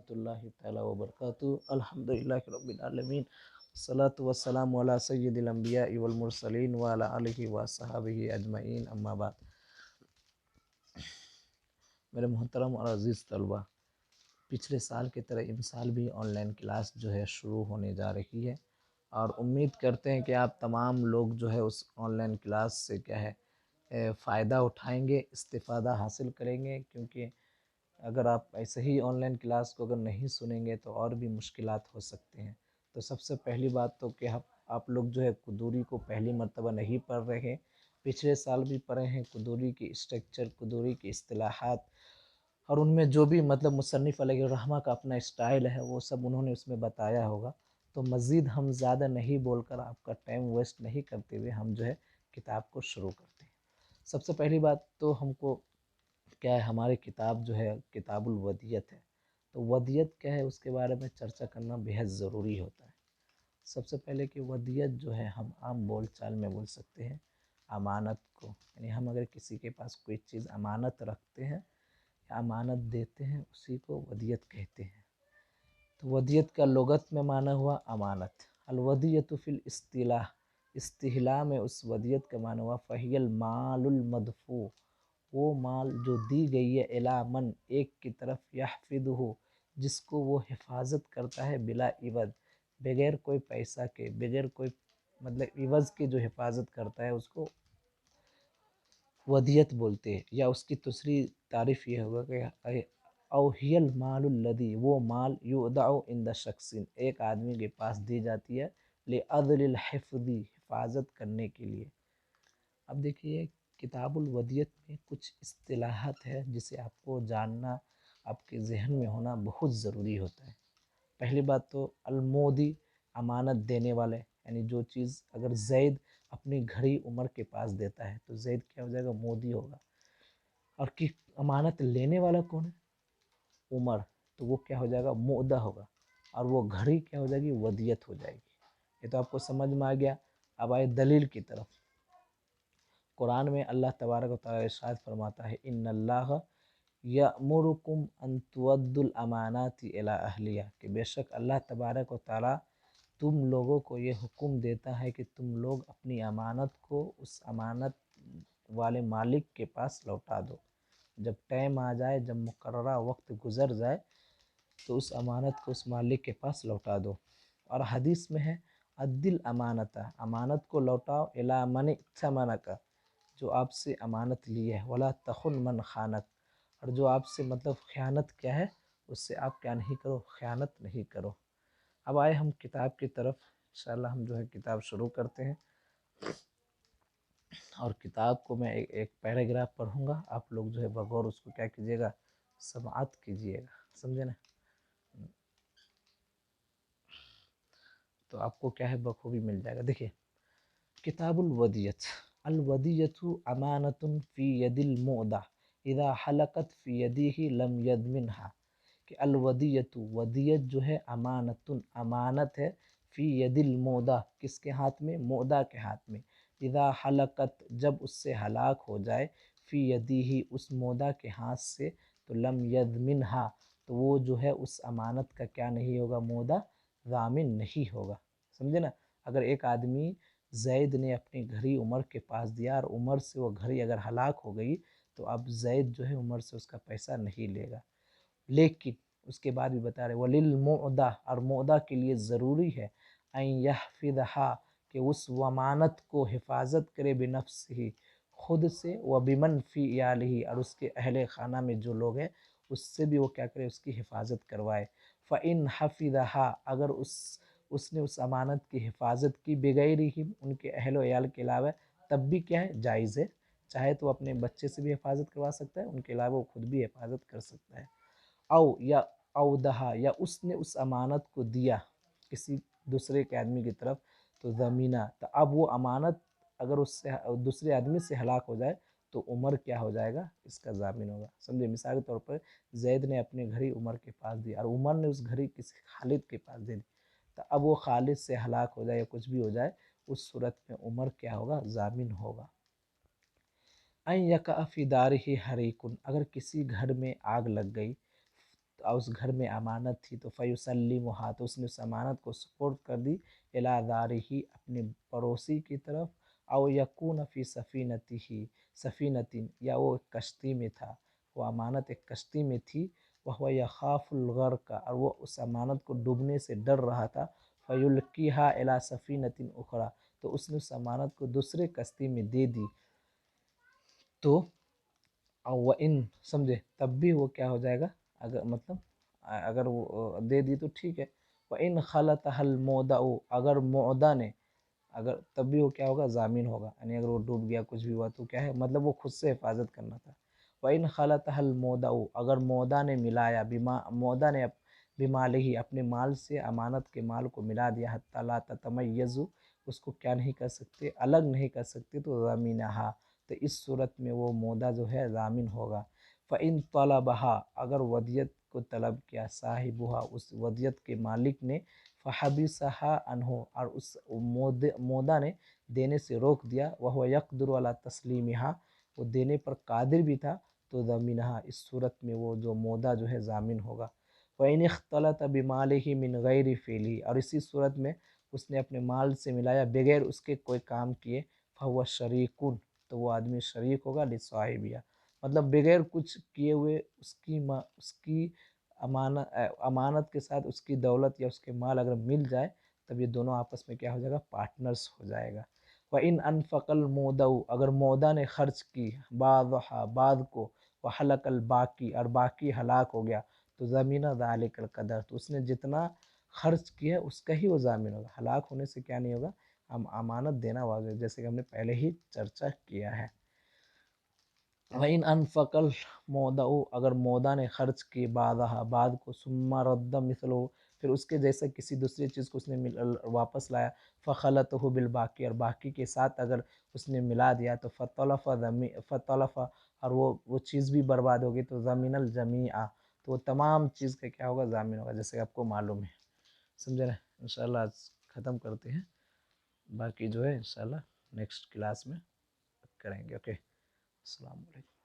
اللہ تعالی وبرکاتہ الحمدللہ رب العالمین الصلاۃ والسلام علی سید الانبیاء والمرسلین وعلی آلہ وصحبہ اجمعین اما بعد۔ میرے محترم اور عزیز طلبہ، پچھلے سال کی طرح ان سال بھی آن لائن کلاس جو ہے شروع ہونے جا رہی ہے، اور امید کرتے ہیں کہ آپ تمام لوگ جو ہے اس آن لائن کلاس سے کیا ہے فائدہ اٹھائیں گے، استفادہ حاصل کریں گے، کیونکہ اگر آپ ایسے ہی آن لائن کلاس کو اگر نہیں سنیں گے تو اور بھی مشکلات ہو سکتے ہیں۔ تو سب سے پہلی بات تو کہ آپ لوگ جو ہے قدوری کو پہلی مرتبہ نہیں پڑھ رہے ہیں، پچھلے سال بھی پڑھے ہیں۔ قدوری کی اسٹرکچر، قدوری کی اصطلاحات، اور ان میں جو بھی مطلب مصنف علیہ الرحمہ کا اپنا اسٹائل ہے وہ سب انہوں نے اس میں بتایا ہوگا۔ تو مزید ہم زیادہ نہیں بول کر آپ کا ٹائم ویسٹ نہیں کرتے ہوئے ہم جو ہے کتاب کو شروع کرتے ہیں۔ سب سے پہلی بات تو ہم کو کیا ہے، ہماری کتاب جو ہے کتاب الودیت ہے، تو ودیت کیا ہے اس کے بارے میں چرچا کرنا بہت ضروری ہوتا ہے۔ سب سے پہلے کہ ودیت جو ہے ہم عام بول چال میں بول سکتے ہیں امانت کو، یعنی ہم اگر کسی کے پاس کوئی چیز امانت رکھتے ہیں یا امانت دیتے ہیں اسی کو ودیت کہتے ہیں۔ تو ودیت کا لغت میں معنی ہوا امانت۔ الودیت فی الاصطلاح، اصطلاح میں اس ودیت کا معنی ہوا فہی المال المدفوع، وہ مال جو دی گئی ہے الی من، ایک کی طرف، یحفظہ، جس کو وہ حفاظت کرتا ہے، بلا عوض، بغیر کوئی پیسہ کے، بغیر کوئی مطلب عوض کے جو حفاظت کرتا ہے اس کو ودیت بولتے ہیں۔ یا اس کی دوسری تعریف یہ ہوگا کہ او ہی المال الذی، وہ مال یودع عند شخص، ایک آدمی کے پاس دی جاتی ہے، لعدل الحفظ، حفاظت کرنے کے لیے۔ اب دیکھیے کتاب الودیت میں کچھ اصطلاحات ہے جسے آپ کو جاننا، آپ کے ذہن میں ہونا بہت ضروری ہوتا ہے۔ پہلی بات تو المودی، امانت دینے والے، یعنی جو چیز اگر زید اپنی گھڑی عمر کے پاس دیتا ہے تو زید کیا ہو جائے گا، مودی ہوگا۔ اور کہ امانت لینے والا کون ہے، عمر، تو وہ کیا ہو جائے گا، مودہ ہوگا، اور وہ گھڑی کیا ہو جائے گی، ودیت ہو جائے گی۔ یہ تو آپ کو سمجھ میں آ گیا۔ اب آئے دلیل کی طرف۔ قرآن میں اللہ تبارک و تعالی ارشاد فرماتا ہے ان اللہ یأمرکم ان تؤدوا الامانات الی اہلیہا، کہ بے شک اللہ تبارک و تعالی تم لوگوں کو یہ حکم دیتا ہے کہ تم لوگ اپنی امانت کو اس امانت والے مالک کے پاس لوٹا دو۔ جب ٹائم آ جائے، جب مقررہ وقت گزر جائے تو اس امانت کو اس مالک کے پاس لوٹا دو۔ اور حدیث میں ہے عدل امانت، امانت کو لوٹاؤ، الی من ائتمنک، جو آپ سے امانت لی ہے، ولا تخن من خانک، اور جو آپ سے مطلب خیانت کیا ہے اس سے آپ کیا نہیں کرو، خیانت نہیں کرو۔ اب آئے ہم کتاب کی طرف، انشاءاللہ ہم جو ہے کتاب شروع کرتے ہیں، اور کتاب کو میں ایک پیراگراف پڑھوں گا، آپ لوگ جو ہے بغور اس کو کیا کیجیے گا، سماعت کیجیے گا، سمجھے نا؟ تو آپ کو کیا ہے بخوبی مل جائے گا۔ دیکھیے کتاب الودیت، الودیت امانت فی ید المودع اذا حلقت فی یدہ لم یضمنہا، کہ الودیت، ودیت جو ہے امانت، امانت ہے، فی ید المودع، کس کے ہاتھ میں، مودع کے ہاتھ میں، اذا حلقت، جب اس سے ہلاک ہو جائے، فی یدہ، اس مودع کے ہاتھ سے، تو لم یضمنہا، تو وہ جو ہے اس امانت کا کیا نہیں ہوگا، مودع ضامن نہیں ہوگا۔ سمجھے نا؟ اگر ایک آدمی زید نے اپنی گھڑی عمر کے پاس دیا اور عمر سے وہ گھڑی اگر ہلاک ہو گئی تو اب زید جو ہے عمر سے اس کا پیسہ نہیں لے گا، لیکن اس کے بعد بھی بتا رہے وَلِلْمُعْدَى، اور معدہ کے لیے ضروری ہے اَن يَحْفِظَهَا، کہ اس امانت کو حفاظت کرے، بنفسہ، خود سے، وَبِمَنْ فِي عِيَالِهِ، اور اس کے اہل خانہ میں جو لوگ ہیں اس سے بھی وہ کیا کرے، اس کی حفاظت کروائے۔ فَإِنْ حَفِظَهَا، اگر اس نے اس امانت کی حفاظت کی، بغیرہم، ان کے اہل و عیال کے علاوہ، تب بھی کیا ہے، جائز ہے، چاہے تو اپنے بچے سے بھی حفاظت کروا سکتا ہے، ان کے علاوہ وہ خود بھی حفاظت کر سکتا ہے۔ او یا اودہا، یا اس نے اس امانت کو دیا کسی دوسرے کے آدمی کی طرف، تو زمینہ، تو اب وہ امانت اگر اس سے دوسرے آدمی سے ہلاک ہو جائے تو عمر کیا ہو جائے گا، اس کا ضامن ہوگا۔ سمجھے؟ مثال کے طور پر زید نے اپنی گھڑی عمر کے پاس دی اور عمر نے اس گھڑی کسی خالد کے پاس دے دی، تو اب وہ خالد سے ہلاک ہو جائے یا کچھ بھی ہو جائے، اس صورت میں عمر کیا ہوگا، ضامن ہوگا۔ ان یقع فی دارہ حریق، اگر کسی گھر میں آگ لگ گئی، اس گھر میں امانت تھی تو فیسلمھا، تو اس نے اس امانت کو سپورٹ کر دی الی دارہ، اپنے پڑوسی کی طرف، او یکون فی سفینۃ، یا وہ ایک کشتی میں تھا، وہ امانت ایک کشتی میں تھی، وہو یخاف الغرق، اور وہ اس امانت کو ڈوبنے سے ڈر رہا تھا، فیلقیھا الی سفینۃ اخری، تو اس نے اس امانت کو دوسرے کشتی میں دے دی، تو وَإِن سمجھے تب بھی وہ کیا ہو جائے گا، اگر مطلب اگر وہ دے دی تو ٹھیک ہے، وَإِن خَلَطَهَا الْمُودَعُ، اگر معدہ نے، اگر تب بھی وہ کیا ہوگا، ضامن ہوگا، یعنی اگر وہ ڈوب گیا کچھ بھی ہوا تو کیا ہے، مطلب وہ خود سے حفاظت کرنا تھا۔ وَإِن خَلَطَهَا الْمُودَعُ، اگر معدہ نے ملایا، معدہ نے بمالہ، اپنے مال سے امانت کے مال کو ملا دیا، حتی لا تتمیز، اس کو کیا نہیں کر سکتے، الگ نہیں کر سکتے، تو ضامنھا، تو اس صورت میں وہ معدہ جو ہے ضامن ہوگا۔ فَإِن طَلَبَھا، اگر ودیت کو طلب کیا صاحبھا، اس ودیت کے مالک نے، فَحَبِسَھا عنہ، اور اس معدہ نے دینے سے روک دیا، وَهُوَ يَقْدِرُ عَلَى تَسْلِيمِھا، وہ دینے پر قادر بھی تھا، تو ضَمِنَھا، اس صورت میں وہ جو معدہ جو ہے ضامن ہوگا۔ وَإِنِ اخْتَلَطَ بِمَالِهِ مِنْ غَيْرِ فِعْلِهِ، اور اسی صورت میں اس نے اپنے مال سے ملایا بغیر اس کے کوئی کام کیے، فَهُوَ شَرِيكٌ، تو وہ آدمی شریک ہوگا، لِصَاحِبِهَا، مطلب بغیر کچھ کیے ہوئے اس کی امانت کے ساتھ اس کی دولت یا اس کے مال اگر مل جائے، تب یہ دونوں آپس میں کیا ہو جائے گا، پارٹنرز ہو جائے گا۔ وَإِنْ أَنْفَقَ الْمُودَعُ، اگر معدہ نے خرچ کی بعضھا، بعض کو، وَحَلَقَ الْبَاقِي، اور باقی ہلاک ہو گیا، تو ضَمِنَ ذَلِكَ الْقَدْرَ، تو اس نے جتنا خرچ کیا اس کا ہی وہ ضامن ہوگا، ہلاک ہونے سے کیا نہیں ہوگا، ہم امانت دینا واجب، جیسے کہ ہم نے پہلے ہی چرچا کیا ہے۔ وَإِنْ أَنْفَقَ الْمُودَعُ، اگر معدہ نے خرچ کی بعضھا، بعض کو، ثُمَّ رَدَّ مِثْلَهُ، پھر اس کے جیسا کسی دوسری چیز کو اس نے واپس لایا، فَخَلَطَهُ بِالْبَاقِي، اور باقی کے ساتھ اگر اس نے ملا دیا، تو فَتَلَفَ، اور وہ چیز بھی برباد ہوگی، تو ضَمِنَ الْجَمِيعَ، تو وہ تمام چیز کا کیا ہوگا، ضامن ہوگا، جیسے کہ آپ کو معلوم ہے۔ سمجھے نا؟ انشاءاللہ آج ختم کرتے ہیں، باقی جو ہے انشاءاللہ نیکسٹ کلاس میں کریں گے۔ اوکے، السلام علیکم۔